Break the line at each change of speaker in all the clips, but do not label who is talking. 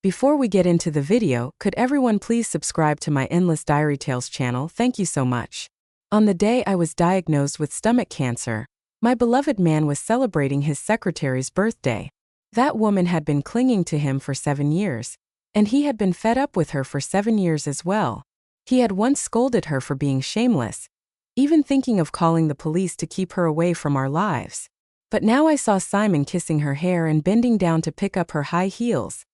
Before we get into the video, could everyone please subscribe to my Endless Diary Tales channel? Thank you so much. On the day I was diagnosed with stomach cancer, my beloved man was celebrating his secretary's birthday. That woman had been clinging to him for 7 years, and he had been fed up with her for 7 years as well. He had once scolded her for being shameless, even thinking of calling the police to keep her away from our lives. But now I saw Simon kissing her hair and bending down to pick up her high heels.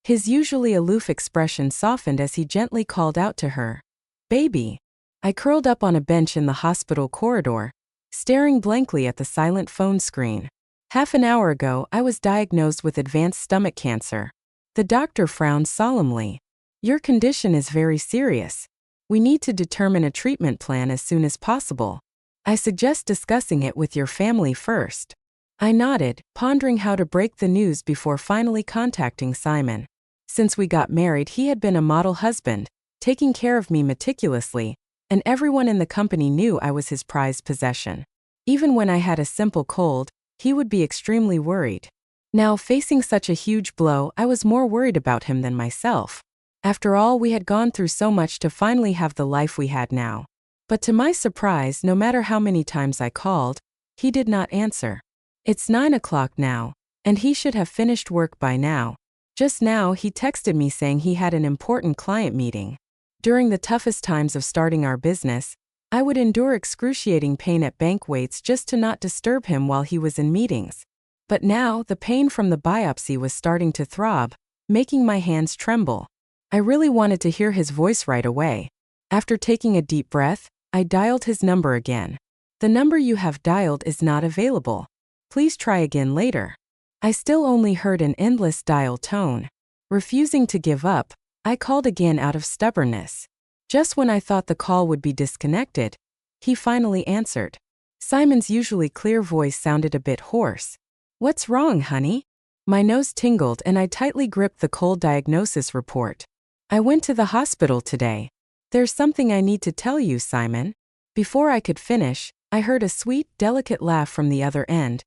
His usually aloof expression softened as he gently called out to her, "Baby." I curled up on a bench in the hospital corridor, staring blankly at the silent phone screen. Half an hour ago, I was diagnosed with advanced stomach cancer. The doctor frowned solemnly. "Your condition is very serious. We need to determine a treatment plan as soon as possible. I suggest discussing it with your family first." I nodded, pondering how to break the news before finally contacting Simon. Since we got married, he had been a model husband, taking care of me meticulously, and everyone in the company knew I was his prized possession. Even when I had a simple cold, he would be extremely worried. Now, facing such a huge blow, I was more worried about him than myself. After all, we had gone through so much to finally have the life we had now. But to my surprise, no matter how many times I called, he did not answer. It's 9 o'clock now, and he should have finished work by now. Just now, he texted me saying he had an important client meeting. During the toughest times of starting our business, I would endure excruciating pain at bank waits just to not disturb him while he was in meetings. But now, the pain from the biopsy was starting to throb, making my hands tremble. I really wanted to hear his voice right away. After taking a deep breath, I dialed his number again. "The number you have dialed is not available. Please try again later." I still only heard an endless dial tone. Refusing to give up, I called again out of stubbornness. Just when I thought the call would be disconnected, he finally answered. Simon's usually clear voice sounded a bit hoarse. "What's wrong, honey?" My nose tingled and I tightly gripped the cold diagnosis report. "I went to the hospital today. There's something I need to tell you, Simon." Before I could finish, I heard a sweet, delicate laugh from the other end,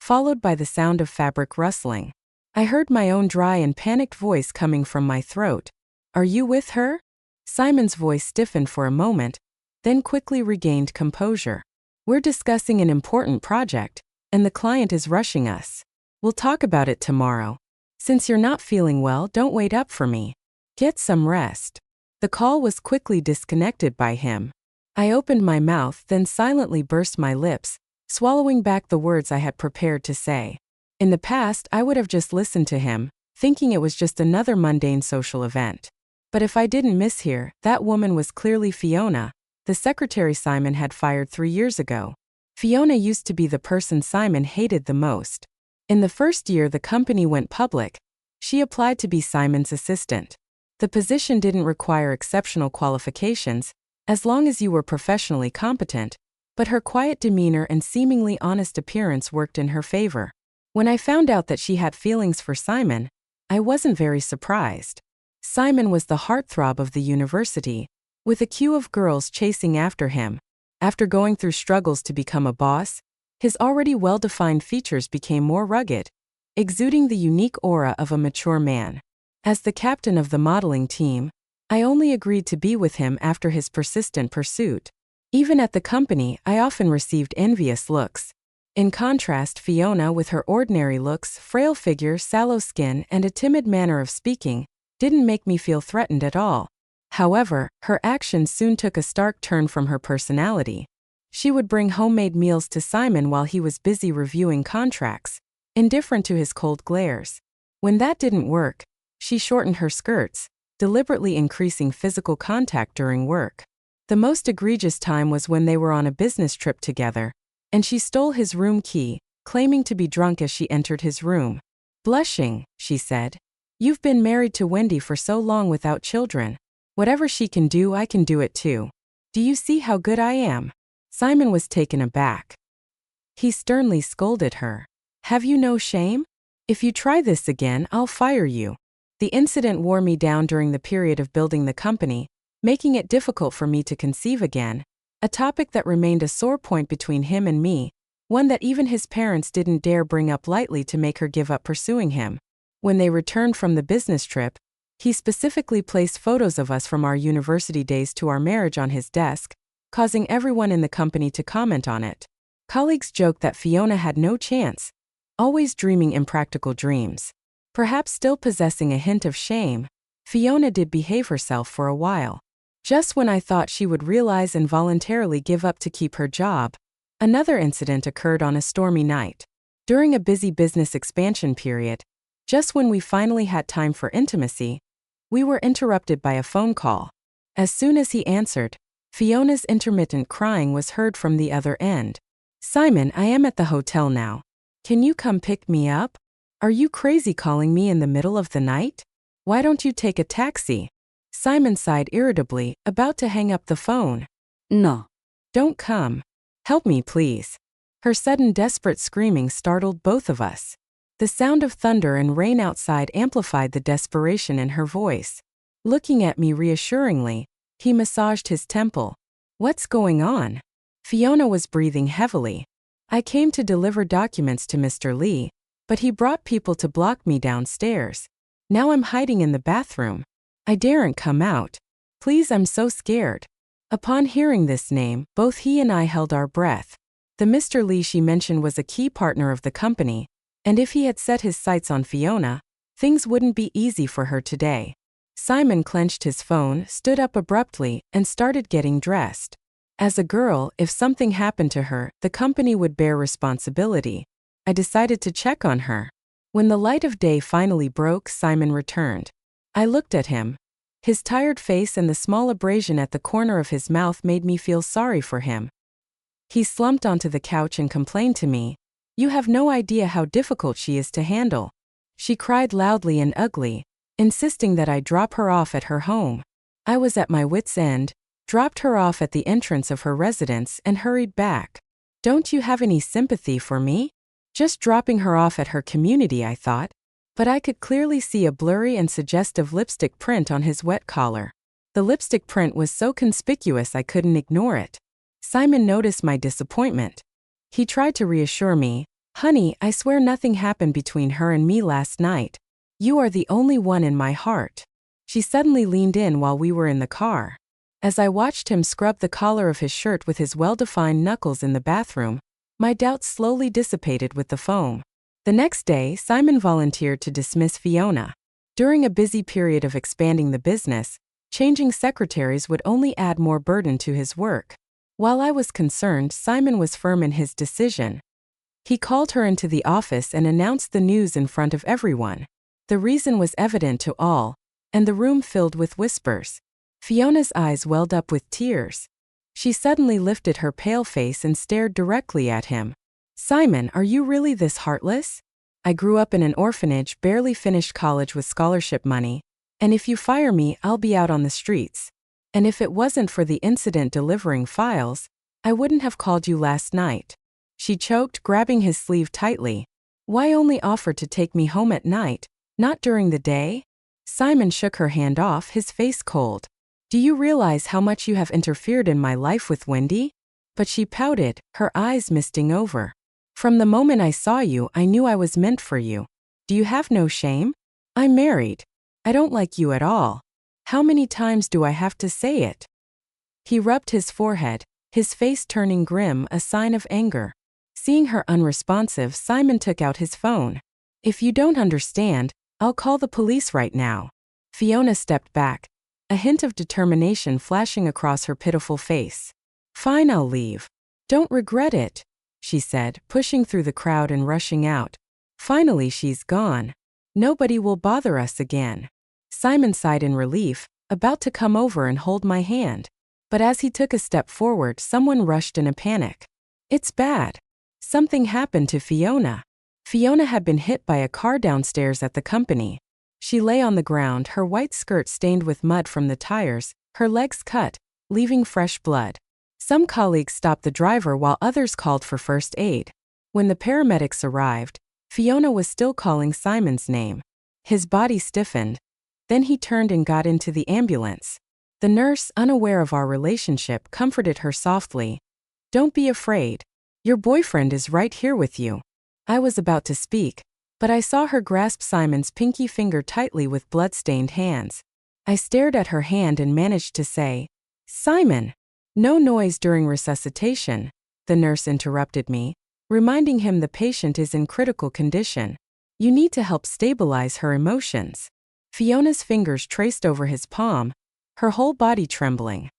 followed by the sound of fabric rustling. I heard my own dry and panicked voice coming from my throat. "Are you with her?" Simon's voice stiffened for a moment, then quickly regained composure. "We're discussing an important project, and the client is rushing us. We'll talk about it tomorrow. Since you're not feeling well, don't wait up for me. Get some rest." The call was quickly disconnected by him. I opened my mouth, then silently burst my lips, swallowing back the words I had prepared to say. In the past, I would have just listened to him, thinking it was just another mundane social event. But if I didn't mishear, that woman was clearly Fiona, the secretary Simon had fired 3 years ago. Fiona used to be the person Simon hated the most. In the first year the company went public, she applied to be Simon's assistant. The position didn't require exceptional qualifications, as long as you were professionally competent, but her quiet demeanor and seemingly honest appearance worked in her favor. When I found out that she had feelings for Simon, I wasn't very surprised. Simon was the heartthrob of the university, with a queue of girls chasing after him. After going through struggles to become a boss, his already well-defined features became more rugged, exuding the unique aura of a mature man. As the captain of the modeling team, I only agreed to be with him after his persistent pursuit. Even at the company, I often received envious looks. In contrast, Fiona, with her ordinary looks, frail figure, sallow skin, and a timid manner of speaking, didn't make me feel threatened at all. However, her actions soon took a stark turn from her personality. She would bring homemade meals to Simon while he was busy reviewing contracts, indifferent to his cold glares. When that didn't work, she shortened her skirts, deliberately increasing physical contact during work. The most egregious time was when they were on a business trip together, and she stole his room key, claiming to be drunk as she entered his room. Blushing, she said, "You've been married to Wendy for so long without children. Whatever she can do, I can do it too. Do you see how good I am?" Simon was taken aback. He sternly scolded her. "Have you no shame? If you try this again, I'll fire you." The incident wore me down during the period of building the company, making it difficult for me to conceive again, a topic that remained a sore point between him and me, one that even his parents didn't dare bring up lightly to make her give up pursuing him. When they returned from the business trip, he specifically placed photos of us from our university days to our marriage on his desk, causing everyone in the company to comment on it. Colleagues joked that Fiona had no chance, always dreaming impractical dreams. Perhaps still possessing a hint of shame, Fiona did behave herself for a while. Just when I thought she would realize and voluntarily give up to keep her job, another incident occurred on a stormy night. During a busy business expansion period, just when we finally had time for intimacy, we were interrupted by a phone call. As soon as he answered, Fiona's intermittent crying was heard from the other end. "Simon, I am at the hotel now. Can you come pick me up? Are you crazy calling me in the middle of the night? Why don't you take a taxi?" Simon sighed irritably, about to hang up the phone.
No.
"Don't come. Help me, please." Her sudden desperate screaming startled both of us. The sound of thunder and rain outside amplified the desperation in her voice. Looking at me reassuringly, he massaged his temple. "What's going on?" Fiona was breathing heavily. "I came to deliver documents to Mr. Lee, but he brought people to block me downstairs. Now I'm hiding in the bathroom. I daren't come out. Please, I'm so scared." Upon hearing this name, both he and I held our breath. The Mr. Lee she mentioned was a key partner of the company, and if he had set his sights on Fiona, things wouldn't be easy for her today. Simon clenched his phone, stood up abruptly, and started getting dressed. As a girl, if something happened to her, the company would bear responsibility. I decided to check on her. When the light of day finally broke, Simon returned. I looked at him. His tired face and the small abrasion at the corner of his mouth made me feel sorry for him. He slumped onto the couch and complained to me, "You have no idea how difficult she is to handle. She cried loudly and ugly, insisting that I drop her off at her home." I was at my wit's end, dropped her off at the entrance of her residence, and hurried back. Don't you have any sympathy for me? Just dropping her off at her community, I thought. But I could clearly see a blurry and suggestive lipstick print on his wet collar. The lipstick print was so conspicuous I couldn't ignore it. Simon noticed my disappointment. He tried to reassure me, "Honey, I swear nothing happened between her and me last night. You are the only one in my heart." She suddenly leaned in while we were in the car. As I watched him scrub the collar of his shirt with his well-defined knuckles in the bathroom, my doubts slowly dissipated with the foam. The next day, Simon volunteered to dismiss Fiona. During a busy period of expanding the business, changing secretaries would only add more burden to his work. While I was concerned, Simon was firm in his decision. He called her into the office and announced the news in front of everyone. The reason was evident to all, and the room filled with whispers. Fiona's eyes welled up with tears. She suddenly lifted her pale face and stared directly at him. "Simon, are you really this heartless? I grew up in an orphanage, barely finished college with scholarship money, and if you fire me, I'll be out on the streets. And if it wasn't for the incident delivering files, I wouldn't have called you last night." She choked, grabbing his sleeve tightly. "Why only offer to take me home at night, not during the day?" Simon shook her hand off, his face cold. "Do you realize how much you have interfered in my life with Wendy?" But she pouted, her eyes misting over. "From the moment I saw you, I knew I was meant for you. Do you have no shame? I'm married. I don't like you at all. How many times do I have to say it?" He rubbed his forehead, his face turning grim, a sign of anger. Seeing her unresponsive, Simon took out his phone. "If you don't understand, I'll call the police right now." Fiona stepped back, a hint of determination flashing across her pitiful face. "Fine, I'll leave. Don't regret it," she said, pushing through the crowd and rushing out. "Finally she's gone. Nobody will bother us again." Simon sighed in relief, about to come over and hold my hand. But as he took a step forward, someone rushed in a panic. "It's bad. Something happened to Fiona." Fiona had been hit by a car downstairs at the company. She lay on the ground, her white skirt stained with mud from the tires, her legs cut, leaving fresh blood. Some colleagues stopped the driver while others called for first aid. When the paramedics arrived, Fiona was still calling Simon's name. His body stiffened. Then he turned and got into the ambulance. The nurse, unaware of our relationship, comforted her softly. "Don't be afraid. Your boyfriend is right here with you." I was about to speak, but I saw her grasp Simon's pinky finger tightly with blood-stained hands. I stared at her hand and managed to say, "Simon!" No noise during resuscitation, the nurse interrupted me, reminding him the patient is in critical condition. You need to help stabilize her emotions. Fiona's fingers traced over his palm, her whole body trembling.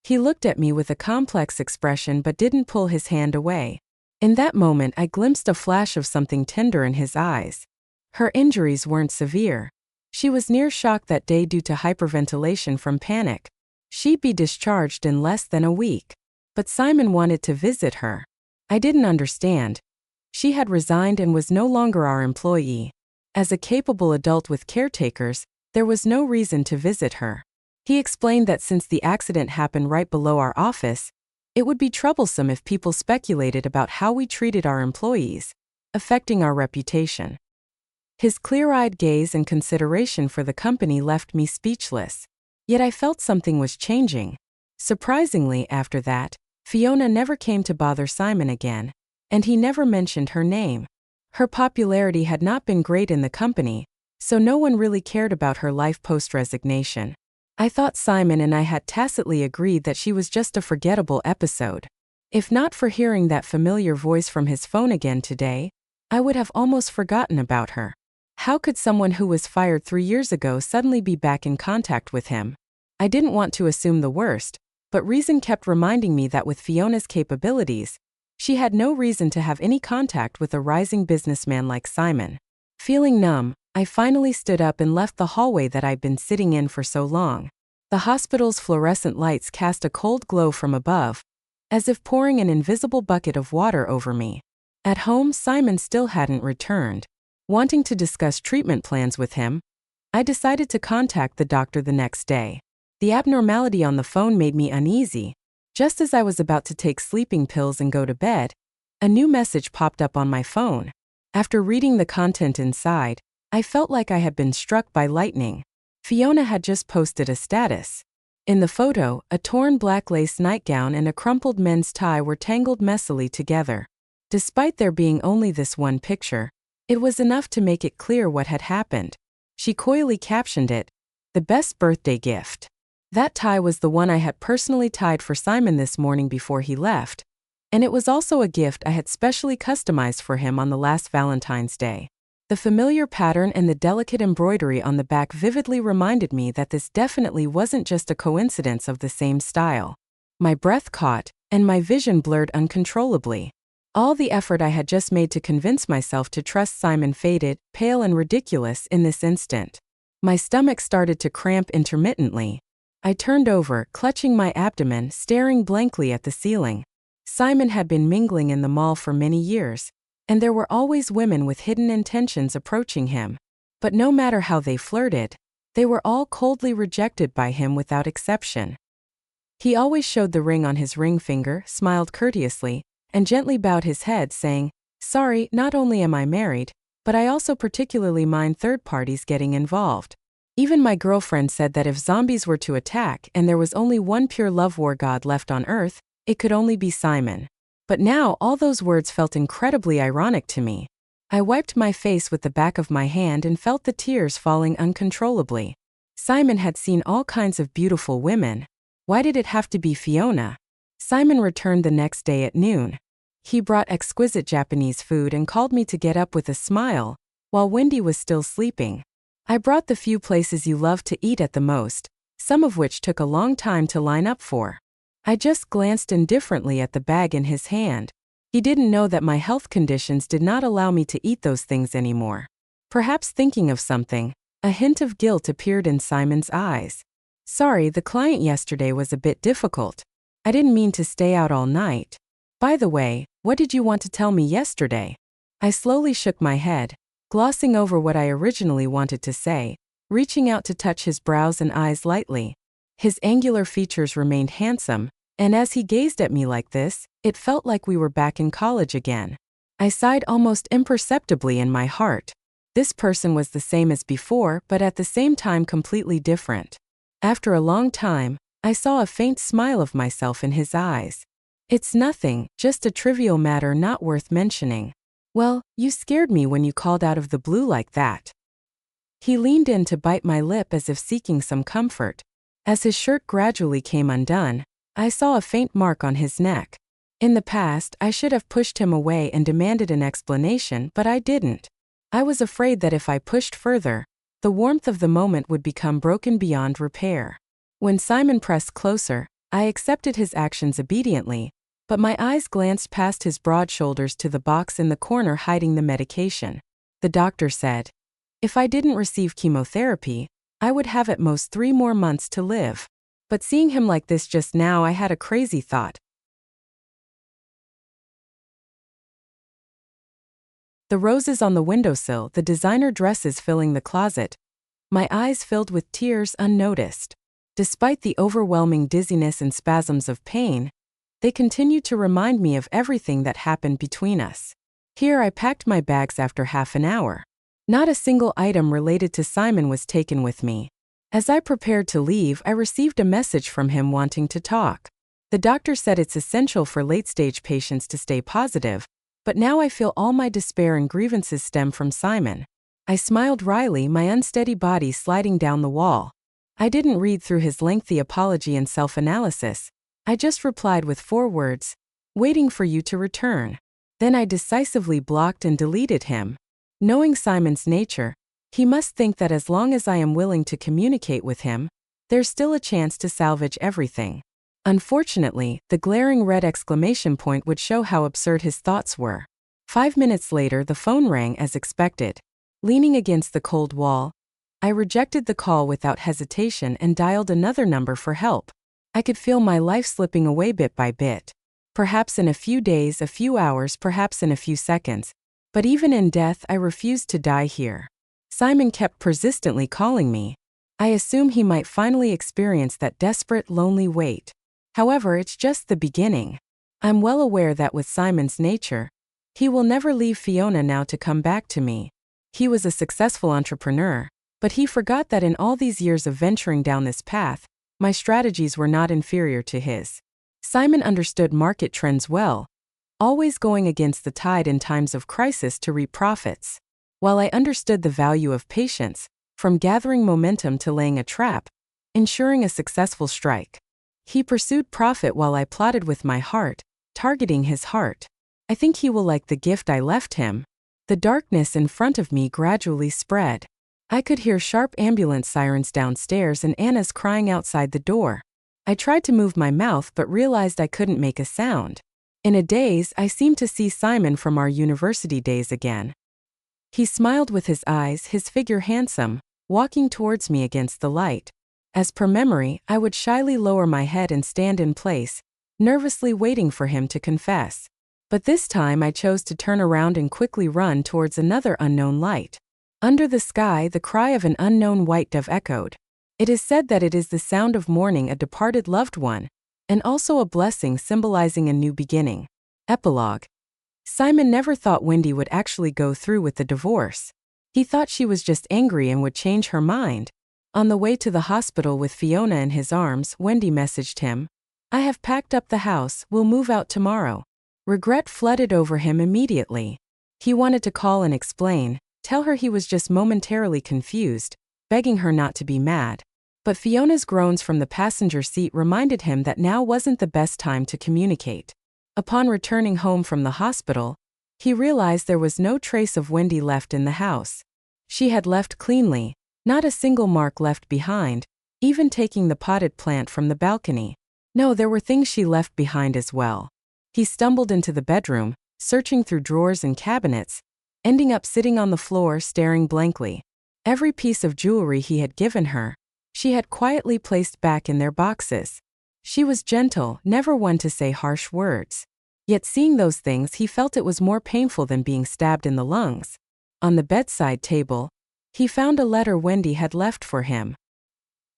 He looked at me with a complex expression but didn't pull his hand away. In that moment, I glimpsed a flash of something tender in his eyes. Her injuries weren't severe. She was near shock that day due to hyperventilation from panic. She'd be discharged in less than a week. But Simon wanted to visit her. I didn't understand. She had resigned and was no longer our employee. As a capable adult with caretakers, there was no reason to visit her. He explained that since the accident happened right below our office, it would be troublesome if people speculated about how we treated our employees, affecting our reputation. His clear-eyed gaze and consideration for the company left me speechless. Yet I felt something was changing. Surprisingly, after that, Fiona never came to bother Simon again, and he never mentioned her name. Her popularity had not been great in the company, so no one really cared about her life post-resignation. I thought Simon and I had tacitly agreed that she was just a forgettable episode. If not for hearing that familiar voice from his phone again today, I would have almost forgotten about her. How could someone who was fired 3 years ago suddenly be back in contact with him? I didn't want to assume the worst, but reason kept reminding me that with Fiona's capabilities, she had no reason to have any contact with a rising businessman like Simon. Feeling numb, I finally stood up and left the hallway that I'd been sitting in for so long. The hospital's fluorescent lights cast a cold glow from above, as if pouring an invisible bucket of water over me. At home, Simon still hadn't returned. Wanting to discuss treatment plans with him, I decided to contact the doctor the next day. The abnormality on the phone made me uneasy. Just as I was about to take sleeping pills and go to bed, a new message popped up on my phone. After reading the content inside, I felt like I had been struck by lightning. Fiona had just posted a status. In the photo, a torn black lace nightgown and a crumpled men's tie were tangled messily together. Despite there being only this one picture, it was enough to make it clear what had happened. She coyly captioned it, "The best birthday gift." That tie was the one I had personally tied for Simon this morning before he left, and it was also a gift I had specially customized for him on the last Valentine's Day. The familiar pattern and the delicate embroidery on the back vividly reminded me that this definitely wasn't just a coincidence of the same style. My breath caught, and my vision blurred uncontrollably. All the effort I had just made to convince myself to trust Simon faded, pale and ridiculous in this instant. My stomach started to cramp intermittently. I turned over, clutching my abdomen, staring blankly at the ceiling. Simon had been mingling in the mall for many years, and there were always women with hidden intentions approaching him. But no matter how they flirted, they were all coldly rejected by him without exception. He always showed the ring on his ring finger, smiled courteously, and gently bowed his head, saying, "Sorry, not only am I married, but I also particularly mind third parties getting involved." Even my girlfriend said that if zombies were to attack and there was only one pure love war god left on Earth, it could only be Simon. But now all those words felt incredibly ironic to me. I wiped my face with the back of my hand and felt the tears falling uncontrollably. Simon had seen all kinds of beautiful women. Why did it have to be Fiona? Simon returned the next day at noon. He brought exquisite Japanese food and called me to get up with a smile, while Wendy was still sleeping. I brought the few places you love to eat at the most, some of which took a long time to line up for. I just glanced indifferently at the bag in his hand. He didn't know that my health conditions did not allow me to eat those things anymore. Perhaps thinking of something, a hint of guilt appeared in Simon's eyes. "Sorry, the client yesterday was a bit difficult. I didn't mean to stay out all night. By the way, what did you want to tell me yesterday?" I slowly shook my head, glossing over what I originally wanted to say, reaching out to touch his brows and eyes lightly. His angular features remained handsome, and as he gazed at me like this, it felt like we were back in college again. I sighed almost imperceptibly in my heart. This person was the same as before, but at the same time completely different. After a long time, I saw a faint smile of myself in his eyes. "It's nothing, just a trivial matter not worth mentioning." Well, you scared me when you called out of the blue like that. He leaned in to bite my lip as if seeking some comfort. As his shirt gradually came undone, I saw a faint mark on his neck. In the past, I should have pushed him away and demanded an explanation, but I didn't. I was afraid that if I pushed further, the warmth of the moment would become broken beyond repair. When Simon pressed closer, I accepted his actions obediently, but my eyes glanced past his broad shoulders to the box in the corner hiding the medication. The doctor said, if I didn't receive chemotherapy, I would have at most 3 more months to live. But seeing him like this just now, I had a crazy thought. The roses on the windowsill, the designer dresses filling the closet. My eyes filled with tears unnoticed. Despite the overwhelming dizziness and spasms of pain, they continued to remind me of everything that happened between us. Here I packed my bags after half an hour. Not a single item related to Simon was taken with me. As I prepared to leave, I received a message from him wanting to talk. The doctor said it's essential for late-stage patients to stay positive, but now I feel all my despair and grievances stem from Simon. I smiled wryly, my unsteady body sliding down the wall. I didn't read through his lengthy apology and self-analysis. I just replied with 4 words, waiting for you to return. Then I decisively blocked and deleted him. Knowing Simon's nature, he must think that as long as I am willing to communicate with him, there's still a chance to salvage everything. Unfortunately, the glaring red exclamation point would show how absurd his thoughts were. 5 minutes later, the phone rang as expected. Leaning against the cold wall, I rejected the call without hesitation and dialed another number for help. I could feel my life slipping away bit by bit. Perhaps in a few days, a few hours, perhaps in a few seconds. But even in death, I refused to die here. Simon kept persistently calling me. I assume he might finally experience that desperate, lonely wait. However, it's just the beginning. I'm well aware that with Simon's nature, he will never leave Fiona now to come back to me. He was a successful entrepreneur, but he forgot that in all these years of venturing down this path, my strategies were not inferior to his. Simon understood market trends well, always going against the tide in times of crisis to reap profits. While I understood the value of patience, from gathering momentum to laying a trap, ensuring a successful strike, he pursued profit while I plotted with my heart, targeting his heart. I think he will like the gift I left him. The darkness in front of me gradually spread. I could hear sharp ambulance sirens downstairs and Anna's crying outside the door. I tried to move my mouth but realized I couldn't make a sound. In a daze, I seemed to see Simon from our university days again. He smiled with his eyes, his figure handsome, walking towards me against the light. As per memory, I would shyly lower my head and stand in place, nervously waiting for him to confess. But this time I chose to turn around and quickly run towards another unknown light. Under the sky, the cry of an unknown white dove echoed. It is said that it is the sound of mourning a departed loved one, and also a blessing symbolizing a new beginning. Epilogue. Simon never thought Wendy would actually go through with the divorce. He thought she was just angry and would change her mind. On the way to the hospital with Fiona in his arms, Wendy messaged him, "I have packed up the house, we'll move out tomorrow." Regret flooded over him immediately. He wanted to call and explain, tell her he was just momentarily confused, begging her not to be mad. But Fiona's groans from the passenger seat reminded him that now wasn't the best time to communicate. Upon returning home from the hospital, he realized there was no trace of Wendy left in the house. She had left cleanly, not a single mark left behind, even taking the potted plant from the balcony. No, there were things she left behind as well. He stumbled into the bedroom, searching through drawers and cabinets, ending up sitting on the floor staring blankly. Every piece of jewelry he had given her, she had quietly placed back in their boxes. She was gentle, never one to say harsh words. Yet seeing those things, he felt it was more painful than being stabbed in the lungs. On the bedside table, he found a letter Wendy had left for him.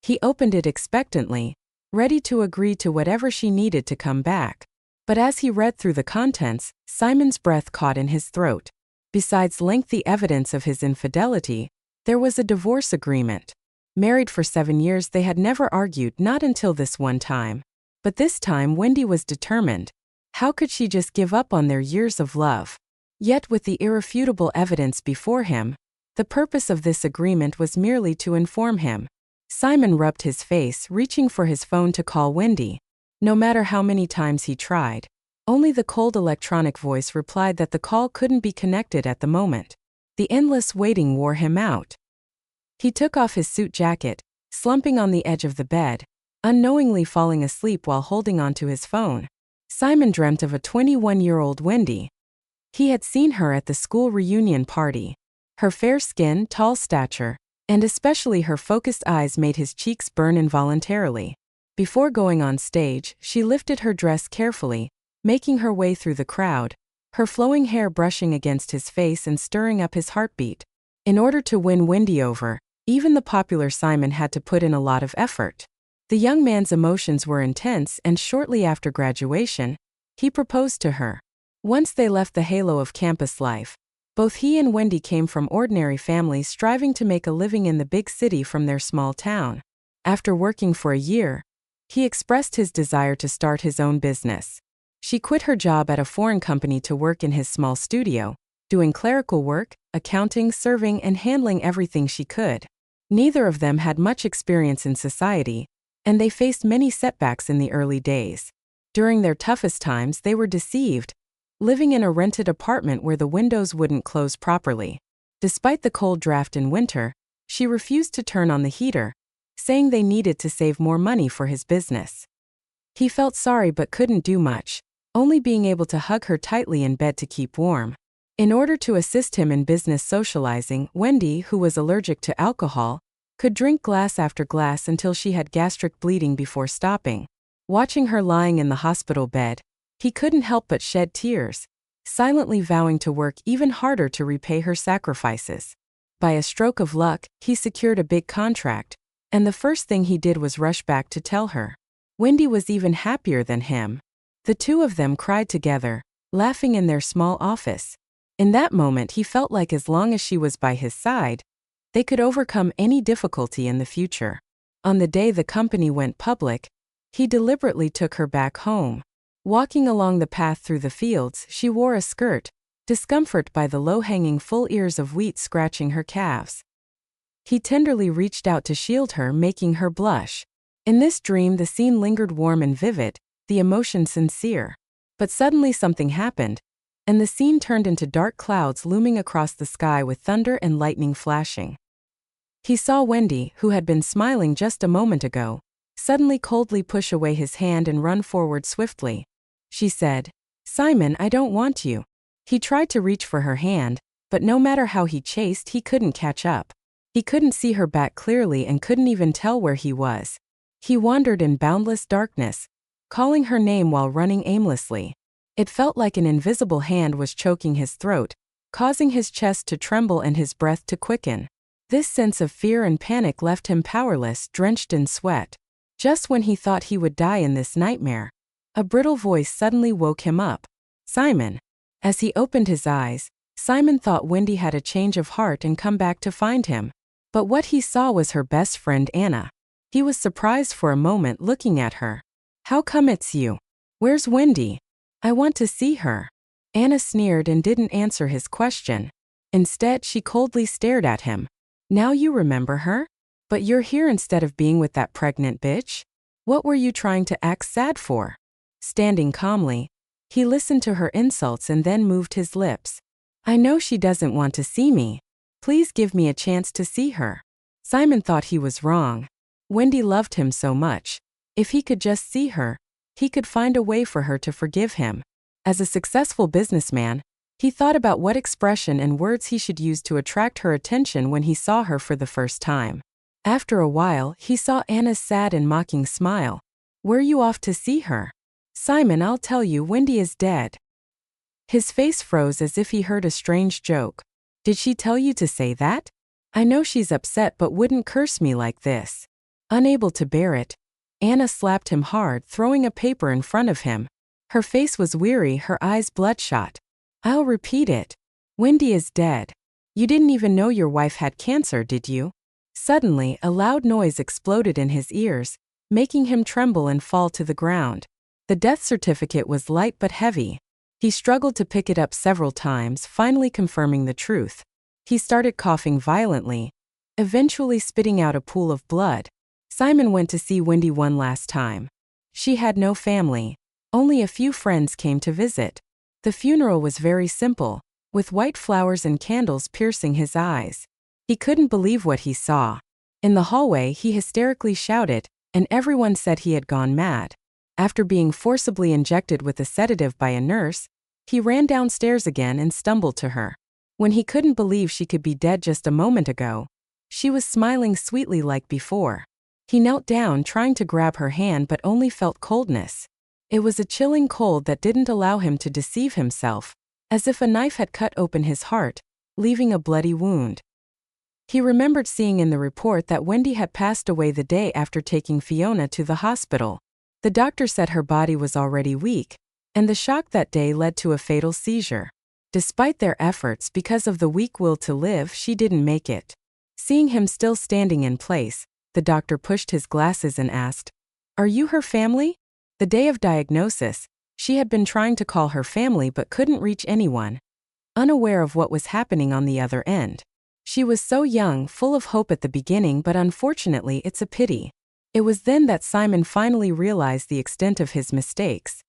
He opened it expectantly, ready to agree to whatever she needed to come back. But as he read through the contents, Simon's breath caught in his throat. Besides lengthy evidence of his infidelity, there was a divorce agreement. Married for 7 years, they had never argued, not until this one time. But this time Wendy was determined. How could she just give up on their years of love? Yet with the irrefutable evidence before him, the purpose of this agreement was merely to inform him. Simon rubbed his face, reaching for his phone to call Wendy. No matter how many times he tried, only the cold electronic voice replied that the call couldn't be connected at the moment. The endless waiting wore him out. He took off his suit jacket, slumping on the edge of the bed, unknowingly falling asleep while holding onto his phone. Simon dreamt of a 21-year-old Wendy. He had seen her at the school reunion party. Her fair skin, tall stature, and especially her focused eyes made his cheeks burn involuntarily. Before going on stage, she lifted her dress carefully, making her way through the crowd, her flowing hair brushing against his face and stirring up his heartbeat. In order to win Wendy over, even the popular Simon had to put in a lot of effort. The young man's emotions were intense, and shortly after graduation, he proposed to her. Once they left the halo of campus life, both he and Wendy came from ordinary families striving to make a living in the big city from their small town. After working for a year, he expressed his desire to start his own business. She quit her job at a foreign company to work in his small studio, doing clerical work, accounting, serving, and handling everything she could. Neither of them had much experience in society, and they faced many setbacks in the early days. During their toughest times, they were deceived, living in a rented apartment where the windows wouldn't close properly. Despite the cold draft in winter, she refused to turn on the heater, saying they needed to save more money for his business. He felt sorry but couldn't do much, only being able to hug her tightly in bed to keep warm. In order to assist him in business socializing, Wendy, who was allergic to alcohol, could drink glass after glass until she had gastric bleeding before stopping. Watching her lying in the hospital bed, he couldn't help but shed tears, silently vowing to work even harder to repay her sacrifices. By a stroke of luck, he secured a big contract, and the first thing he did was rush back to tell her. Wendy was even happier than him. The two of them cried together, laughing in their small office. In that moment, he felt like as long as she was by his side, they could overcome any difficulty in the future. On the day the company went public, he deliberately took her back home. Walking along the path through the fields, she wore a skirt, discomfort by the low-hanging full ears of wheat scratching her calves. He tenderly reached out to shield her, making her blush. In this dream, the scene lingered warm and vivid, the emotion sincere. But suddenly something happened, and the scene turned into dark clouds looming across the sky with thunder and lightning flashing. He saw Wendy, who had been smiling just a moment ago, suddenly coldly push away his hand and run forward swiftly. She said, "Simon, I don't want you." He tried to reach for her hand, but no matter how he chased, he couldn't catch up. He couldn't see her back clearly and couldn't even tell where he was. He wandered in boundless darkness, calling her name while running aimlessly. It felt like an invisible hand was choking his throat, causing his chest to tremble and his breath to quicken. This sense of fear and panic left him powerless, drenched in sweat. Just when he thought he would die in this nightmare, a brittle voice suddenly woke him up. "Simon." As he opened his eyes, Simon thought Wendy had a change of heart and come back to find him. But what he saw was her best friend Anna. He was surprised for a moment looking at her. "How come it's you? Where's Wendy? I want to see her." Anna sneered and didn't answer his question. Instead, she coldly stared at him. "Now you remember her? But you're here instead of being with that pregnant bitch? What were you trying to act sad for?" Standing calmly, he listened to her insults and then moved his lips. "I know she doesn't want to see me. Please give me a chance to see her." Simon thought he was wrong. Wendy loved him so much. If he could just see her, he could find a way for her to forgive him. As a successful businessman, he thought about what expression and words he should use to attract her attention when he saw her for the first time. After a while, he saw Anna's sad and mocking smile. "Were you off to see her?" "Simon, I'll tell you, Wendy is dead." His face froze as if he heard a strange joke. "Did she tell you to say that? I know she's upset but wouldn't curse me like this." Unable to bear it, Anna slapped him hard, throwing a paper in front of him. Her face was weary, her eyes bloodshot. "I'll repeat it. Wendy is dead. You didn't even know your wife had cancer, did you?" Suddenly, a loud noise exploded in his ears, making him tremble and fall to the ground. The death certificate was light but heavy. He struggled to pick it up several times, finally confirming the truth. He started coughing violently, eventually spitting out a pool of blood. Simon went to see Wendy one last time. She had no family. Only a few friends came to visit. The funeral was very simple, with white flowers and candles piercing his eyes. He couldn't believe what he saw. In the hallway, he hysterically shouted, and everyone said he had gone mad. After being forcibly injected with a sedative by a nurse, he ran downstairs again and stumbled to her. When he couldn't believe she could be dead just a moment ago, she was smiling sweetly like before. He knelt down trying to grab her hand but only felt coldness. It was a chilling cold that didn't allow him to deceive himself, as if a knife had cut open his heart, leaving a bloody wound. He remembered seeing in the report that Wendy had passed away the day after taking Fiona to the hospital. The doctor said her body was already weak, and the shock that day led to a fatal seizure. Despite their efforts, because of the weak will to live, she didn't make it. Seeing him still standing in place, the doctor pushed his glasses and asked, "Are you her family?" The day of diagnosis, she had been trying to call her family but couldn't reach anyone, unaware of what was happening on the other end. She was so young, full of hope at the beginning, but unfortunately it's a pity. It was then that Simon finally realized the extent of his mistakes.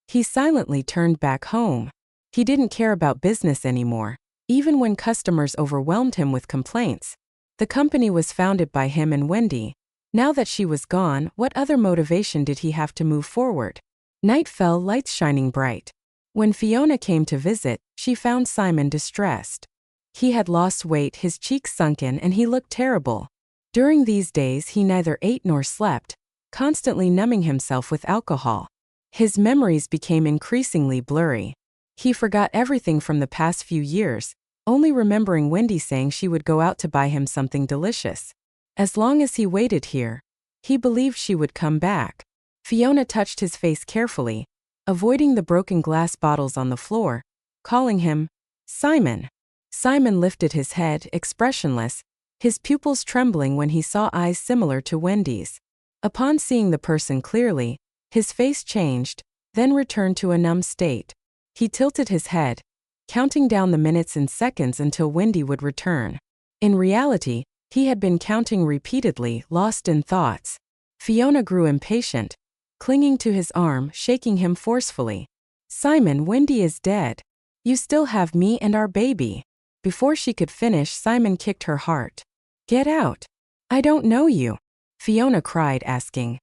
He silently turned back home. He didn't care about business anymore, even when customers overwhelmed him with complaints. The company was founded by him and Wendy. Now that she was gone, what other motivation did he have to move forward? Night fell, lights shining bright. When Fiona came to visit, she found Simon distressed. He had lost weight, his cheeks sunken, and he looked terrible. During these days he neither ate nor slept, constantly numbing himself with alcohol. His memories became increasingly blurry. He forgot everything from the past few years, only remembering Wendy saying she would go out to buy him something delicious. As long as he waited here, he believed she would come back. Fiona touched his face carefully, avoiding the broken glass bottles on the floor, calling him, "Simon." Simon lifted his head, expressionless, his pupils trembling when he saw eyes similar to Wendy's. Upon seeing the person clearly, his face changed, then returned to a numb state. He tilted his head, counting down the minutes and seconds until Wendy would return. In reality, he had been counting repeatedly, lost in thoughts. Fiona grew impatient, clinging to his arm, shaking him forcefully. "Simon, Wendy is dead. You still have me and our baby." Before she could finish, Simon kicked her heart. "Get out. I don't know you." Fiona cried, asking,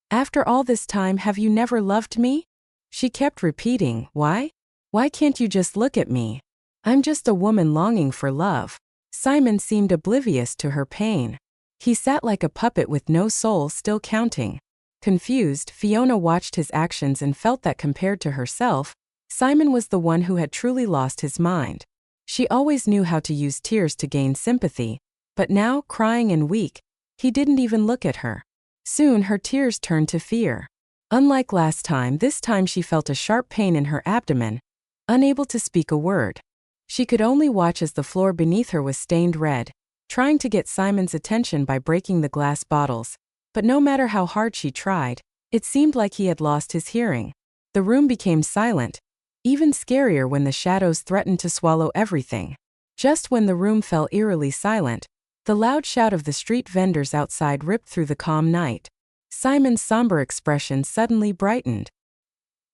"After all this time, have you never loved me?" She kept repeating, "Why? Why can't you just look at me? I'm just a woman longing for love." Simon seemed oblivious to her pain. He sat like a puppet with no soul, still counting. Confused, Fiona watched his actions and felt that compared to herself, Simon was the one who had truly lost his mind. She always knew how to use tears to gain sympathy, but now, crying and weak, he didn't even look at her. Soon her tears turned to fear. Unlike last time, this time she felt a sharp pain in her abdomen, unable to speak a word. She could only watch as the floor beneath her was stained red, trying to get Simon's attention by breaking the glass bottles, but no matter how hard she tried, it seemed like he had lost his hearing. The room became silent, even scarier when the shadows threatened to swallow everything. Just when the room fell eerily silent, the loud shout of the street vendors outside ripped through the calm night. Simon's somber expression suddenly brightened.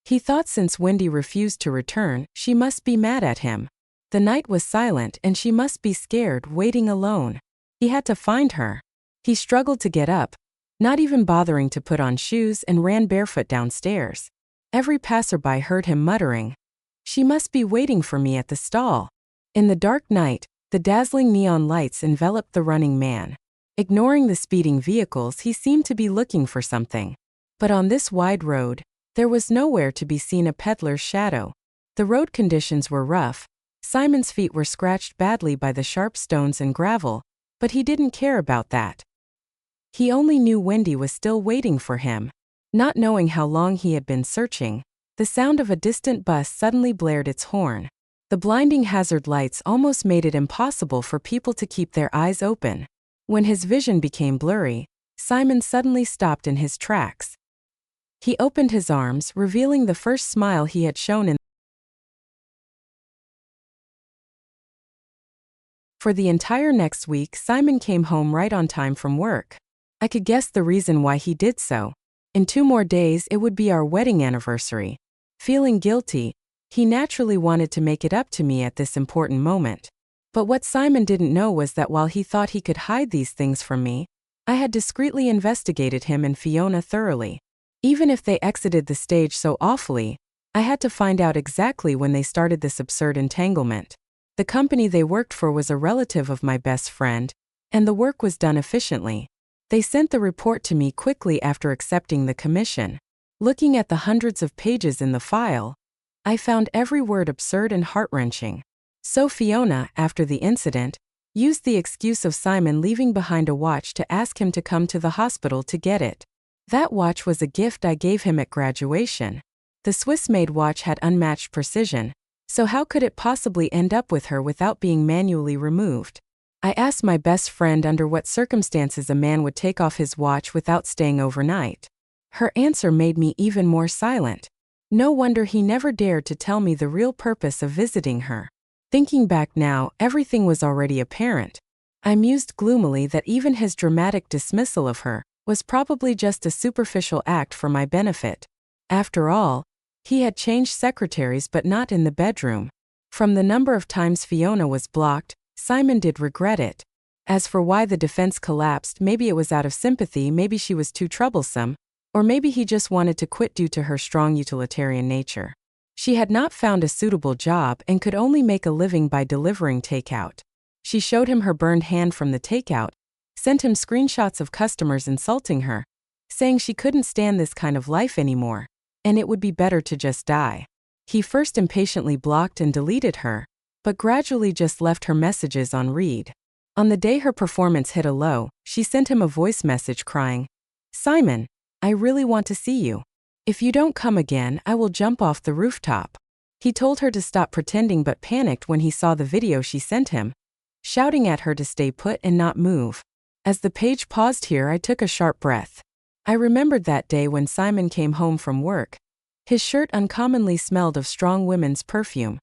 He thought since Wendy refused to return, she must be mad at him. The night was silent and she must be scared, waiting alone. He had to find her. He struggled to get up, not even bothering to put on shoes, and ran barefoot downstairs. Every passerby heard him muttering, "She must be waiting for me at the stall." In the dark night, the dazzling neon lights enveloped the running man. Ignoring the speeding vehicles, he seemed to be looking for something. But on this wide road, there was nowhere to be seen a peddler's shadow. The road conditions were rough. Simon's feet were scratched badly by the sharp stones and gravel, but he didn't care about that. He only knew Wendy was still waiting for him. Not knowing how long he had been searching, the sound of a distant bus suddenly blared its horn. The blinding hazard lights almost made it impossible for people to keep their eyes open. When his vision became blurry, Simon suddenly stopped in his tracks. He opened his arms, revealing the first smile he had shown in For the entire next week, Simon came home right on time from work. I could guess the reason why he did so. In 2 more days, it would be our wedding anniversary. Feeling guilty, he naturally wanted to make it up to me at this important moment. But what Simon didn't know was that while he thought he could hide these things from me, I had discreetly investigated him and Fiona thoroughly. Even if they exited the stage so awfully, I had to find out exactly when they started this absurd entanglement. The company they worked for was a relative of my best friend, and the work was done efficiently. They sent the report to me quickly after accepting the commission. Looking at the hundreds of pages in the file, I found every word absurd and heart-wrenching. So Fiona, after the incident, used the excuse of Simon leaving behind a watch to ask him to come to the hospital to get it. That watch was a gift I gave him at graduation. The Swiss-made watch had unmatched precision, so how could it possibly end up with her without being manually removed? I asked my best friend under what circumstances a man would take off his watch without staying overnight. Her answer made me even more silent. No wonder he never dared to tell me the real purpose of visiting her. Thinking back now, everything was already apparent. I mused gloomily that even his dramatic dismissal of her was probably just a superficial act for my benefit. After all, he had changed secretaries but not in the bedroom. From the number of times Fiona was blocked, Simon did regret it. As for why the defense collapsed, maybe it was out of sympathy, maybe she was too troublesome, or maybe he just wanted to quit due to her strong utilitarian nature. She had not found a suitable job and could only make a living by delivering takeout. She showed him her burned hand from the takeout, sent him screenshots of customers insulting her, saying she couldn't stand this kind of life anymore, and it would be better to just die. He first impatiently blocked and deleted her, but gradually just left her messages on read. On the day her performance hit a low, she sent him a voice message crying, "Simon, I really want to see you. If you don't come again, I will jump off the rooftop." He told her to stop pretending but panicked when he saw the video she sent him, shouting at her to stay put and not move. As the page paused here, I took a sharp breath. I remembered that day when Simon came home from work. His shirt uncommonly smelled of strong women's perfume.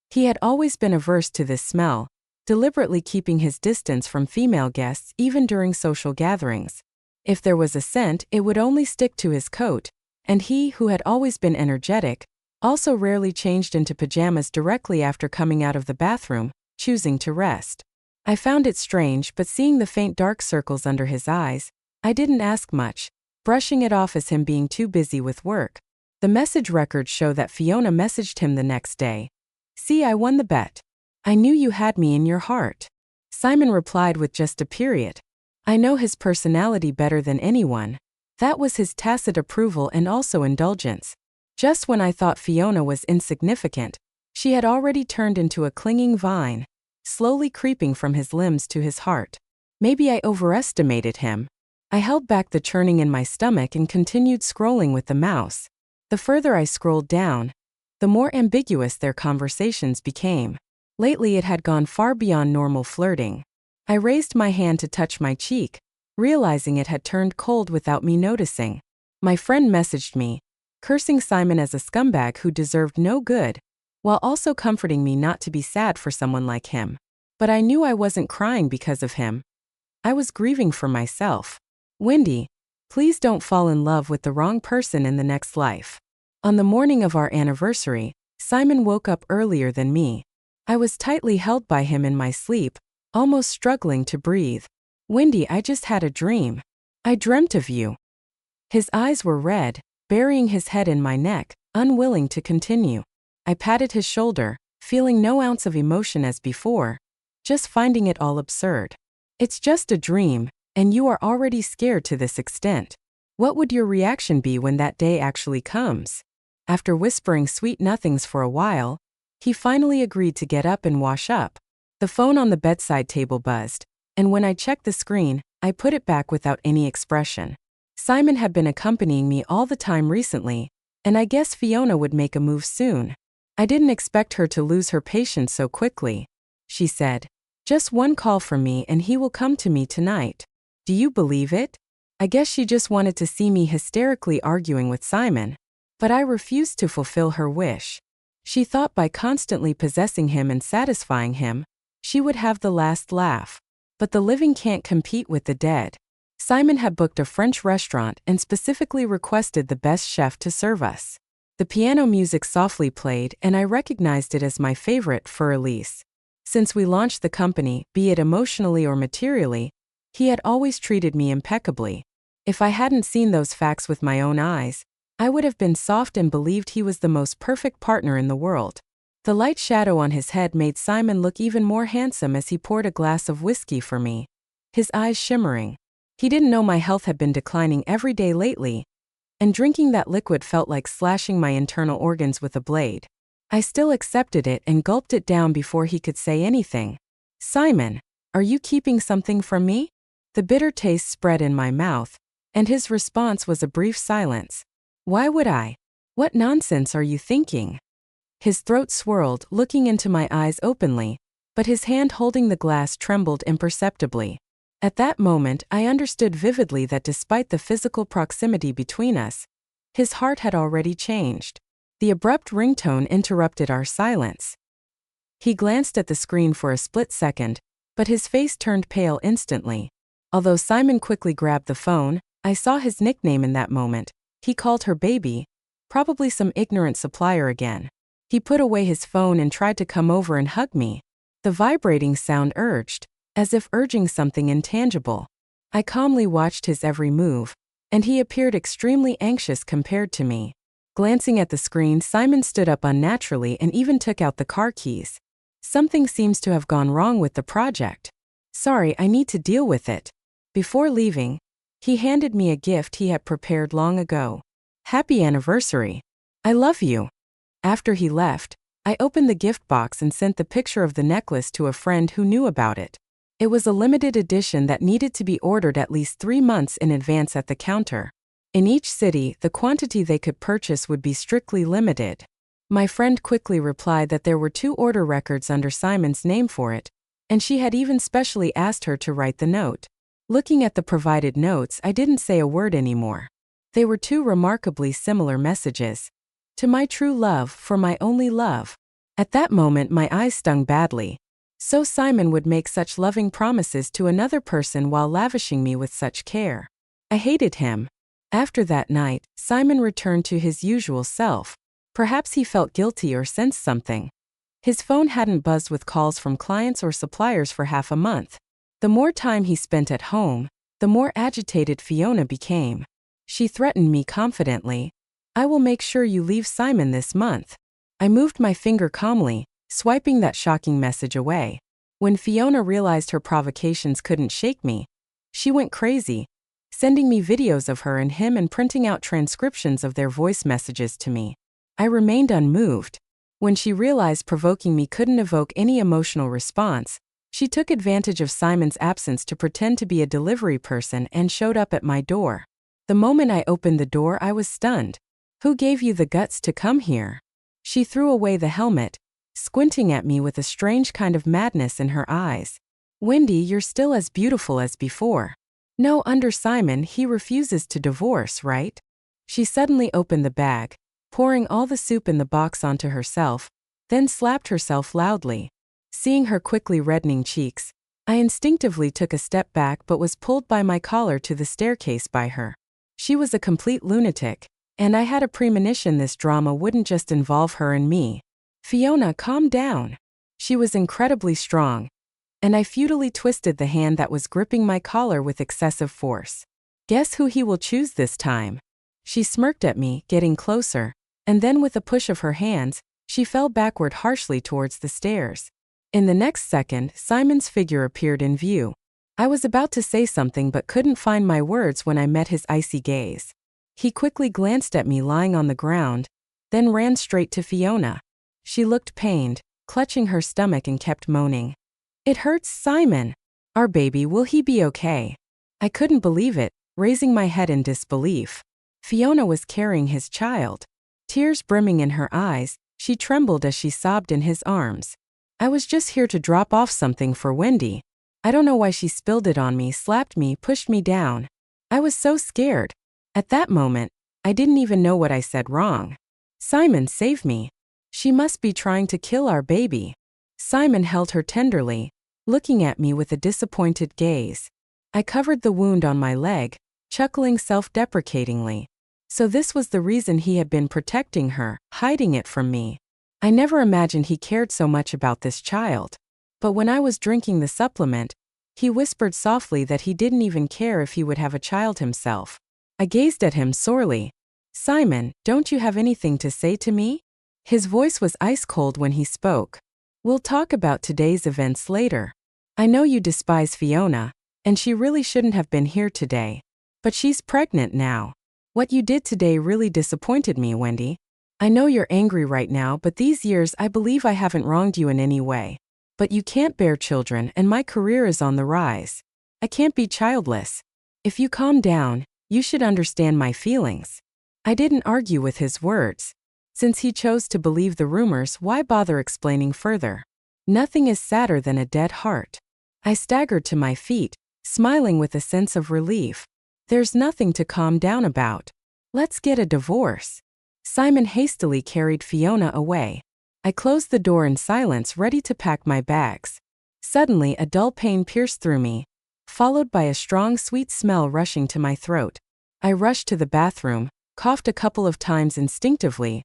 He had always been averse to this smell, deliberately keeping his distance from female guests even during social gatherings. If there was a scent, it would only stick to his coat, and he, who had always been energetic, also rarely changed into pajamas directly after coming out of the bathroom, choosing to rest. I found it strange, but seeing the faint dark circles under his eyes, I didn't ask much, brushing it off as him being too busy with work. The message records show that Fiona messaged him the next day. "See, I won the bet. I knew you had me in your heart." Simon replied with just a period. I know his personality better than anyone. That was his tacit approval and also indulgence. Just when I thought Fiona was insignificant, she had already turned into a clinging vine, slowly creeping from his limbs to his heart. Maybe I overestimated him. I held back the churning in my stomach and continued scrolling with the mouse. The further I scrolled down, the more ambiguous their conversations became. Lately it had gone far beyond normal flirting. I raised my hand to touch my cheek, realizing it had turned cold without me noticing. My friend messaged me, cursing Simon as a scumbag who deserved no good, while also comforting me not to be sad for someone like him. But I knew I wasn't crying because of him. I was grieving for myself. "Wendy, please don't fall in love with the wrong person in the next life." On the morning of our anniversary, Simon woke up earlier than me. I was tightly held by him in my sleep, almost struggling to breathe. "Wendy, I just had a dream. I dreamt of you." His eyes were red, burying his head in my neck, unwilling to continue. I patted his shoulder, feeling no ounce of emotion as before, just finding it all absurd. "It's just a dream, and you are already scared to this extent. What would your reaction be when that day actually comes?" After whispering sweet nothings for a while, he finally agreed to get up and wash up. The phone on the bedside table buzzed, and when I checked the screen, I put it back without any expression. Simon had been accompanying me all the time recently, and I guess Fiona would make a move soon. I didn't expect her to lose her patience so quickly. She said, "Just one call from me and he will come to me tonight." Do you believe it? I guess she just wanted to see me hysterically arguing with Simon, but I refused to fulfill her wish. She thought by constantly possessing him and satisfying him, She would have the last laugh. But the living can't compete with the dead. Simon had booked a French restaurant and specifically requested the best chef to serve us. The piano music softly played, and I recognized it as my favorite for Elise. Since we launched the company, be it emotionally or materially, he had always treated me impeccably. If I hadn't seen those facts with my own eyes, I would have been soft and believed he was the most perfect partner in the world. The light shadow on his head made Simon look even more handsome as he poured a glass of whiskey for me, his eyes shimmering. He didn't know my health had been declining every day lately, and drinking that liquid felt like slashing my internal organs with a blade. I still accepted it and gulped it down before he could say anything. "Simon, are you keeping something from me?" The bitter taste spread in my mouth, and his response was a brief silence. "Why would I? What nonsense are you thinking?" His throat swirled, looking into my eyes openly, but his hand holding the glass trembled imperceptibly. At that moment, I understood vividly that despite the physical proximity between us, his heart had already changed. The abrupt ringtone interrupted our silence. He glanced at the screen for a split second, but his face turned pale instantly. Although Simon quickly grabbed the phone, I saw his nickname in that moment. He called her baby, probably some ignorant supplier again. He put away his phone and tried to come over and hug me. The vibrating sound urged, as if urging something intangible. I calmly watched his every move, and he appeared extremely anxious compared to me. Glancing at the screen, Simon stood up unnaturally and even took out the car keys. "Something seems to have gone wrong with the project. Sorry, I need to deal with it." Before leaving, he handed me a gift he had prepared long ago. "Happy anniversary. I love you." After he left, I opened the gift box and sent the picture of the necklace to a friend who knew about it. It was a limited edition that needed to be ordered at least 3 months in advance at the counter. In each city, the quantity they could purchase would be strictly limited. My friend quickly replied that there were 2 order records under Simon's name for it, and she had even specially asked her to write the note. Looking at the provided notes, I didn't say a word anymore. They were 2 remarkably similar messages. "To my true love, for my only love." At that moment my eyes stung badly. So Simon would make such loving promises to another person while lavishing me with such care. I hated him. After that night, Simon returned to his usual self. Perhaps he felt guilty or sensed something. His phone hadn't buzzed with calls from clients or suppliers for half a month. The more time he spent at home, the more agitated Fiona became. She threatened me confidently, "I will make sure you leave Simon this month." I moved my finger calmly, swiping that shocking message away. When Fiona realized her provocations couldn't shake me, she went crazy, sending me videos of her and him and printing out transcriptions of their voice messages to me. I remained unmoved. When she realized provoking me couldn't evoke any emotional response, she took advantage of Simon's absence to pretend to be a delivery person and showed up at my door. The moment I opened the door, I was stunned. "Who gave you the guts to come here?" She threw away the helmet, squinting at me with a strange kind of madness in her eyes. "Wendy, you're still as beautiful as before. No, under Simon, he refuses to divorce, right?" She suddenly opened the bag, pouring all the soup in the box onto herself, then slapped herself loudly. Seeing her quickly reddening cheeks, I instinctively took a step back but was pulled by my collar to the staircase by her. She was a complete lunatic, and I had a premonition this drama wouldn't just involve her and me. "Fiona, calm down." She was incredibly strong, and I futilely twisted the hand that was gripping my collar with excessive force. "Guess who he will choose this time?" She smirked at me, getting closer, and then with a push of her hands, she fell backward harshly towards the stairs. In the next second, Simon's figure appeared in view. I was about to say something but couldn't find my words when I met his icy gaze. He quickly glanced at me lying on the ground, then ran straight to Fiona. She looked pained, clutching her stomach and kept moaning. "It hurts, Simon. Our baby, will he be okay?" I couldn't believe it, raising my head in disbelief. Fiona was carrying his child. Tears brimming in her eyes, she trembled as she sobbed in his arms. "I was just here to drop off something for Wendy. I don't know why she spilled it on me, slapped me, pushed me down. I was so scared. At that moment, I didn't even know what I said wrong. Simon, save me. She must be trying to kill our baby." Simon held her tenderly, looking at me with a disappointed gaze. I covered the wound on my leg, chuckling self-deprecatingly. So this was the reason he had been protecting her, hiding it from me. I never imagined he cared so much about this child. But when I was drinking the supplement, he whispered softly that he didn't even care if he would have a child himself. I gazed at him sorely. Simon, don't you have anything to say to me? His voice was ice cold when he spoke. We'll talk about today's events later. I know you despise Fiona, and she really shouldn't have been here today. But she's pregnant now. What you did today really disappointed me, Wendy. I know you're angry right now, but these years I believe I haven't wronged you in any way. But you can't bear children, and my career is on the rise. I can't be childless. If you calm down, you should understand my feelings. I didn't argue with his words. Since he chose to believe the rumors, why bother explaining further? Nothing is sadder than a dead heart. I staggered to my feet, smiling with a sense of relief. There's nothing to calm down about. Let's get a divorce. Simon hastily carried Fiona away. I closed the door in silence, ready to pack my bags. Suddenly, a dull pain pierced through me, followed by a strong, sweet smell rushing to my throat. I rushed to the bathroom, coughed a couple of times instinctively,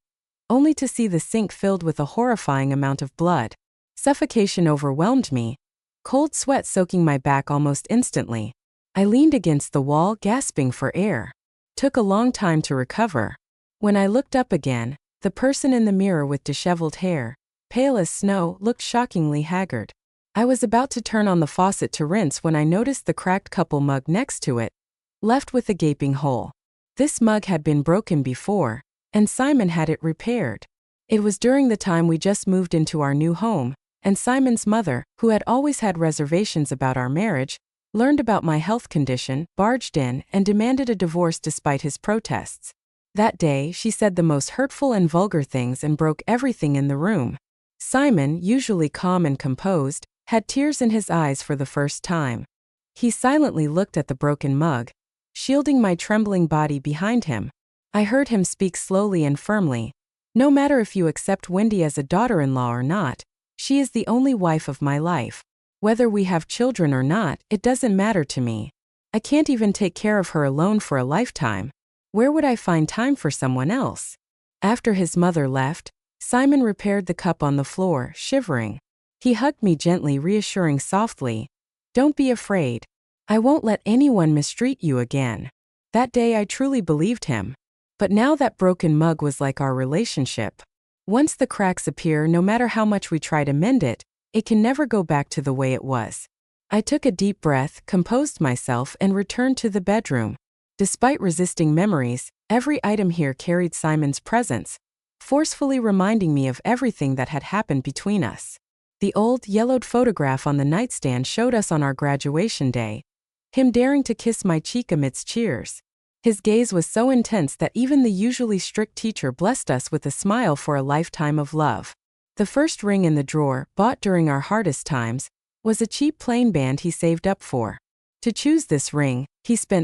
only to see the sink filled with a horrifying amount of blood. Suffocation overwhelmed me, cold sweat soaking my back almost instantly. I leaned against the wall, gasping for air. Took a long time to recover. When I looked up again, the person in the mirror with disheveled hair, pale as snow, looked shockingly haggard. I was about to turn on the faucet to rinse when I noticed the cracked couple mug next to it, left with a gaping hole. This mug had been broken before, and Simon had it repaired. It was during the time we just moved into our new home, and Simon's mother, who had always had reservations about our marriage, learned about my health condition, barged in, and demanded a divorce despite his protests. That day, she said the most hurtful and vulgar things and broke everything in the room. Simon, usually calm and composed, had tears in his eyes for the first time. He silently looked at the broken mug, shielding my trembling body behind him. I heard him speak slowly and firmly. No matter if you accept Wendy as a daughter-in-law or not, she is the only wife of my life. Whether we have children or not, it doesn't matter to me. I can't even take care of her alone for a lifetime. Where would I find time for someone else? After his mother left, Simon repaired the cup on the floor, shivering. He hugged me gently, reassuring softly, "Don't be afraid. I won't let anyone mistreat you again." That day I truly believed him. But now that broken mug was like our relationship. Once the cracks appear, no matter how much we try to mend it, it can never go back to the way it was. I took a deep breath, composed myself, and returned to the bedroom. Despite resisting memories, every item here carried Simon's presence, forcefully reminding me of everything that had happened between us. The old, yellowed photograph on the nightstand showed us on our graduation day, him daring to kiss my cheek amidst cheers. His gaze was so intense that even the usually strict teacher blessed us with a smile for a lifetime of love. The first ring in the drawer, bought during our hardest times, was a cheap plain band he saved up for. To choose this ring, he spent